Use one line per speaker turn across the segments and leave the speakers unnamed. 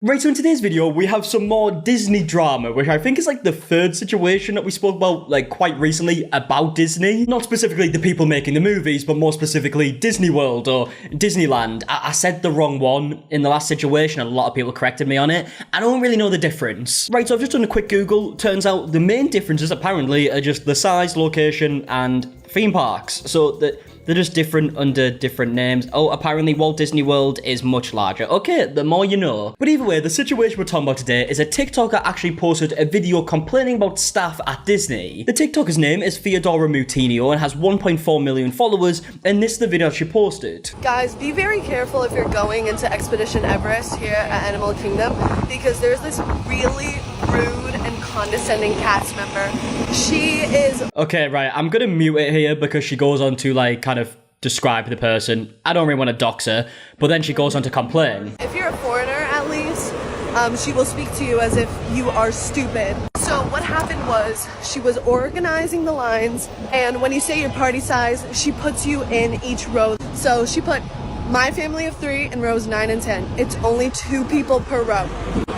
Right, so in today's video, we have some more Disney drama, which I think is like the third situation that we spoke about like quite recently about Disney. Not specifically the people making the movies, but more specifically Disney World or Disneyland. I said the wrong one in the last situation, and a lot of people corrected me on it. I don't really know the difference. Right, so I've just done a quick Google. Turns out the main differences apparently are just the size, location, and theme parks. So they're just different under different names. Oh, apparently Walt Disney World is much larger. Okay, the more you know. But either way, the situation we're talking about today is a TikToker actually posted a video complaining about staff at Disney. The TikToker's name is Theodora Moutinho and has 1.4 million followers, and this is the video she posted.
Guys, be very careful if you're going into Expedition Everest here at Animal Kingdom, because there's this really rude and condescending cast member. She is...
Okay, right, I'm gonna mute it here because she goes on to like kind of describe the person. I don't really want to dox her, but then she goes on to complain.
If you're a foreigner, at least, she will speak to you as if you are stupid. So what happened was she was organizing the lines, and when you say your party size, she puts you in each row. So she put my family of 3 in rows 9 and 10. It's only 2 people per row.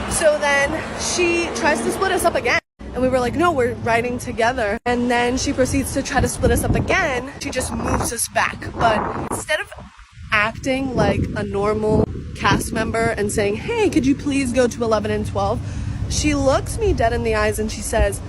So then she tries to split us up again. And we were like, no, we're riding together. And then she proceeds to try to split us up again. She just moves us back. But instead of acting like a normal cast member and saying, hey, could you please go to 11 and 12? She looks me dead in the eyes and she says,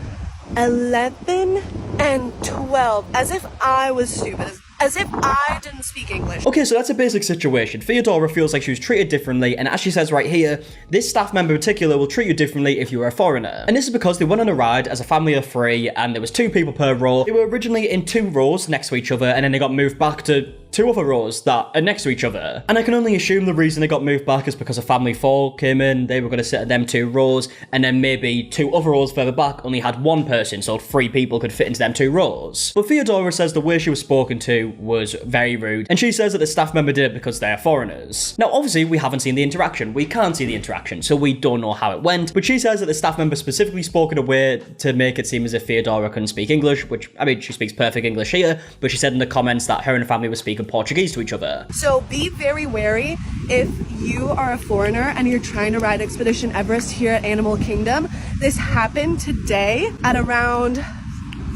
11 and 12, as if I was stupid. As if I didn't speak English.
Okay, so that's a basic situation. Theodora feels like she was treated differently, and as she says right here, this staff member in particular will treat you differently if you were a foreigner. And this is because they went on a ride as a family of 3, and there was 2 people per row. They were originally in 2 rows next to each other, and then they got moved back to 2 other rows that are next to each other. And I can only assume the reason they got moved back is because a family 4 came in, they were going to sit at them 2 rows, and then maybe 2 other rows further back only had 1 person, so 3 people could fit into them 2 rows. But Theodora says the way she was spoken to was very rude, and she says that the staff member did it because they are foreigners. Now, obviously, we haven't seen the interaction. We can't see the interaction, so we don't know how it went, but she says that the staff member specifically spoke in a way to make it seem as if Theodora couldn't speak English, which, I mean, she speaks perfect English here, but she said in the comments that her and her family were speaking Portuguese to each other.
So be very wary if you are a foreigner and you're trying to ride Expedition Everest here at Animal Kingdom. This happened today at around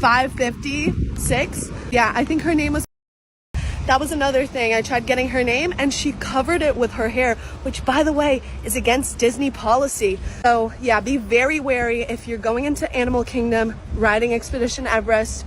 5:56. Yeah, I think her name was... That was another thing. I tried getting her name and she covered it with her hair, which, by the way, is against Disney policy. So yeah, be very wary if you're going into Animal Kingdom, riding Expedition Everest,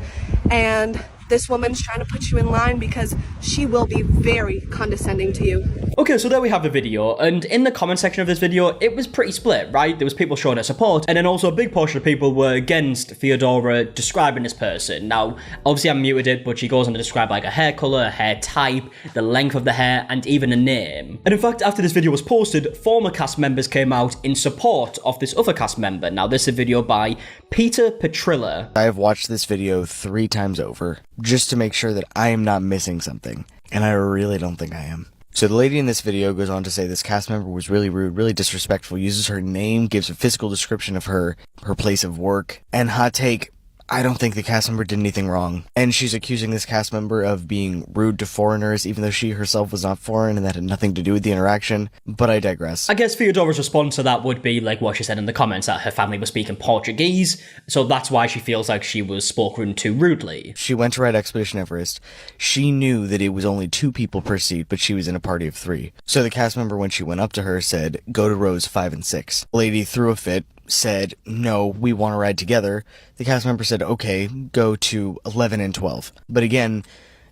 and this woman's trying to put you in line because she will be very condescending to you.
Okay, so there we have the video, and in the comment section of this video, it was pretty split, right? There was people showing her support, and then also a big portion of people were against Theodora describing this person. Now, obviously I muted it, but she goes on to describe like a hair color, a hair type, the length of the hair, and even a name. And in fact, after this video was posted, former cast members came out in support of this other cast member. Now, this is a video by Peter Petrilla.
I have watched this video 3 times over, just to make sure that I am not missing something, and I really don't think I am. So the lady in this video goes on to say this cast member was really rude, really disrespectful, uses her name, gives a physical description of her place of work, and hot take, I don't think the cast member did anything wrong. And she's accusing this cast member of being rude to foreigners, even though she herself was not foreign and that had nothing to do with the interaction. But I digress.
I guess Theodora's response to that would be like what she said in the comments, that her family was speaking Portuguese, so that's why she feels like she was spoken to rudely.
She went to ride Expedition Everest. She knew that it was only 2 people per seat, but she was in a party of 3. So the cast member, when she went up to her, said, go to rows 5 and 6. The lady threw a fit, said, no, we want to ride together. The cast member said, okay, go to 11 and 12. But again,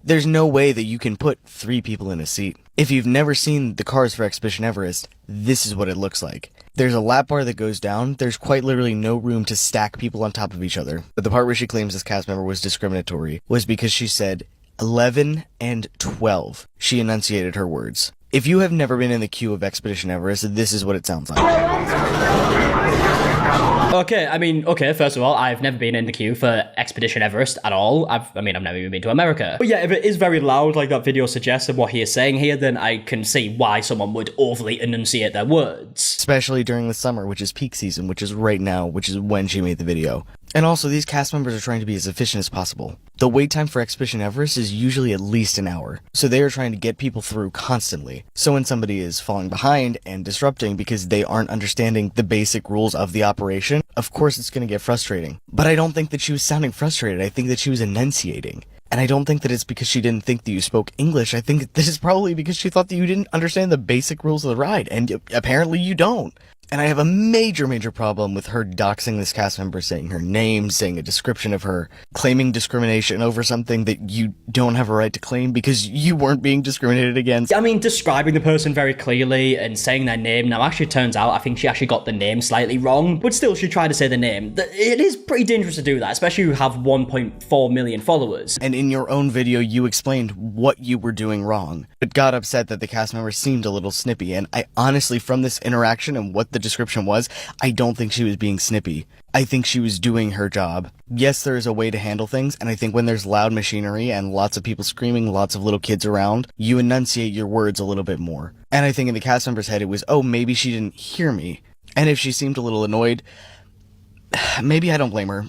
there's no way that you can put 3 people in a seat. If you've never seen the cars for Expedition Everest, this is what it looks like. There's a lap bar that goes down. There's quite literally no room to stack people on top of each other. But the part where she claims this cast member was discriminatory was because she said 11 and 12. She enunciated her words. If you have never been in the queue of Expedition Everest, this is what it sounds like.
Okay, I mean, okay, first of all, I've never been in the queue for Expedition Everest at all. I've never even been to America. But yeah, if it is very loud, like that video suggests, and what he is saying here, then I can see why someone would overly enunciate their words.
Especially during the summer, which is peak season, which is right now, which is when she made the video. And also, these cast members are trying to be as efficient as possible. The wait time for Expedition Everest is usually at least an hour, so they are trying to get people through constantly. So when somebody is falling behind and disrupting because they aren't understanding the basic rules of the operation, of course it's going to get frustrating. But I don't think that she was sounding frustrated, I think that she was enunciating. And I don't think that it's because she didn't think that you spoke English, I think this is probably because she thought that you didn't understand the basic rules of the ride, and apparently you don't. And I have a major problem with her doxing this cast member, saying her name, saying a description of her, claiming discrimination over something that you don't have a right to claim because you weren't being discriminated against.
I mean, describing the person very clearly and saying their name. Now, actually, it turns out I think she actually got the name slightly wrong, but still, she tried to say the name. It is pretty dangerous to do that, especially if you have 1.4 million followers.
And in your own video, you explained what you were doing wrong, but got upset that the cast member seemed a little snippy. And I honestly, from this interaction and what the description was, I don't think she was being snippy. I think she was doing her job. Yes, there is a way to handle things, and I think when there's loud machinery and lots of people screaming, lots of little kids around, you enunciate your words a little bit more. And I think in the cast member's head it was, oh, maybe she didn't hear me. And if she seemed a little annoyed, maybe I don't blame her.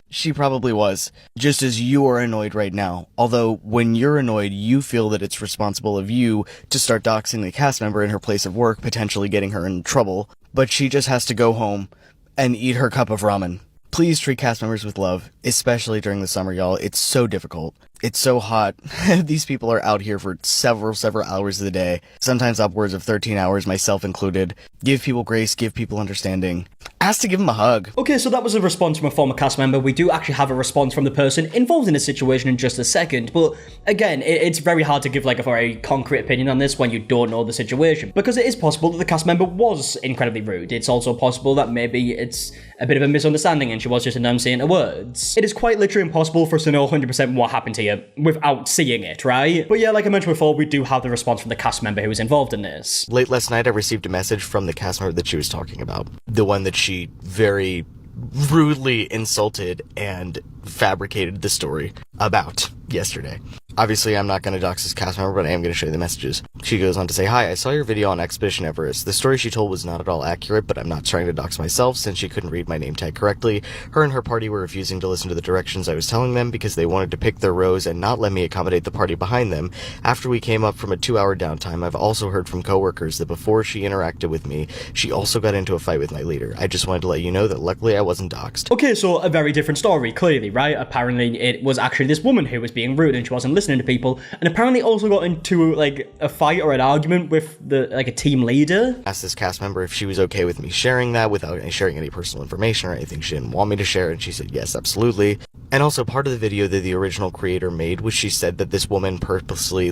She probably was. Just as you are annoyed right now. Although, when you're annoyed, you feel that it's responsible of you to start doxing the cast member in her place of work, potentially getting her in trouble. But she just has to go home and eat her cup of ramen. Please treat cast members with love, especially during the summer, y'all. It's so difficult. It's so hot. These people are out here for several hours of the day, sometimes upwards of 13 hours, myself included. Give people grace, give people understanding. Ask to give them a hug.
Okay, so that was a response from a former cast member. We do actually have a response from the person involved in the situation in just a second, but again, it's very hard to give like a very concrete opinion on this when you don't know the situation, because it is possible that the cast member was incredibly rude. It's also possible that maybe it's a bit of a misunderstanding and she was just enunciating her words. It is quite literally impossible for us to know 100% what happened here without seeing it, right? But yeah, like I mentioned before, we do have the response from the cast member who was involved in this.
Late last night, I received a message from the cast member that she was talking about. The one that she very rudely insulted and fabricated the story about yesterday. Obviously, I'm not going to dox this cast member, but I am going to show you the messages. She goes on to say, "Hi, I saw your video on Expedition Everest. The story she told was not at all accurate, but I'm not trying to dox myself since she couldn't read my name tag correctly. Her and her party were refusing to listen to the directions I was telling them because they wanted to pick their rows and not let me accommodate the party behind them. After we came up from a 2-hour downtime, I've also heard from coworkers that before she interacted with me, she also got into a fight with my leader. I just wanted to let you know that luckily I wasn't doxed."
Okay, so a very different story, clearly, right? Apparently, it was actually this woman who was being rude and she wasn't listening to people, and apparently also got into like a fight or an argument with a team leader.
Asked this cast member if she was okay with me sharing that without sharing any personal information or anything she didn't want me to share, and she said yes, absolutely. And also, part of the video that the original creator made was she said that this woman purposely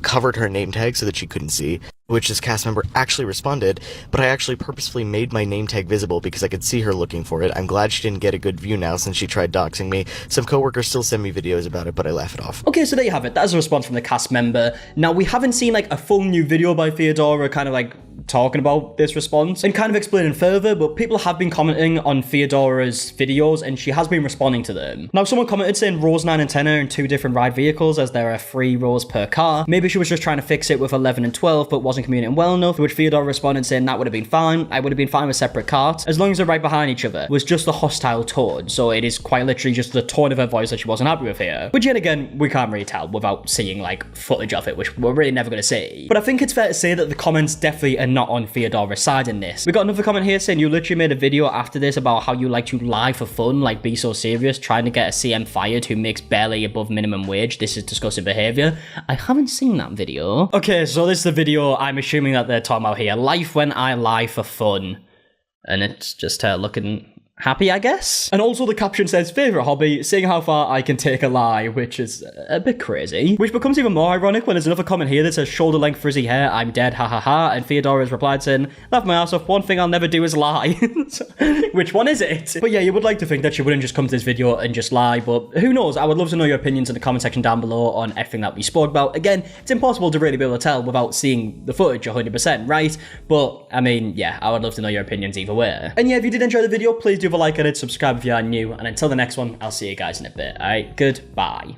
covered her name tag so that she couldn't see, which this cast member actually responded, but I actually purposefully made my name tag visible because I could see her looking for it. I'm glad she didn't get a good view now since she tried doxing me. Some coworkers still send me videos about it, but I laugh it off.
Okay, so there you have it. That is a response from the cast member. Now, we haven't seen a full new video by Theodora kind of talking about this response and kind of explaining further, but people have been commenting on Theodora's videos and she has been responding to them. Now, someone commented saying rows 9 and 10 are in 2 different ride vehicles as there are 3 rows per car. Maybe she was just trying to fix it with 11 and 12 but wasn't communicating well enough, to which Theodora responded saying that would have been fine. I would have been fine with separate carts as long as they're right behind each other. It was just the hostile tone, so it is quite literally just the tone of her voice that she wasn't happy with here. Which yet again, we can't really tell without seeing footage of it, which we're really never going to see. But I think it's fair to say that the comments definitely are not on Theodora's side in this. We got another comment here saying you literally made a video after this about how you like to lie for fun, be so serious, trying to get a CM fired who makes barely above minimum wage. This is disgusting behavior. I haven't seen that video. Okay, so this is the video I'm assuming that they're talking about here. Life when I lie for fun. And it's just her looking happy, I guess. And also the caption says, "Favorite hobby, seeing how far I can take a lie," which is a bit crazy. Which becomes even more ironic when there's another comment here that says, "Shoulder length frizzy hair, I'm dead, ha ha ha." And Theodora's replied saying, "Laugh my ass off, one thing I'll never do is lie." Which one is it? But yeah, you would like to think that she wouldn't just come to this video and just lie, but who knows? I would love to know your opinions in the comment section down below on everything that we spoke about. Again, it's impossible to really be able to tell without seeing the footage 100%, right? But, I mean, yeah, I would love to know your opinions either way. And yeah, if you did enjoy the video, please do leave a like on it, subscribe if you are new, and until the next one, I'll see you guys in a bit. Alright, goodbye.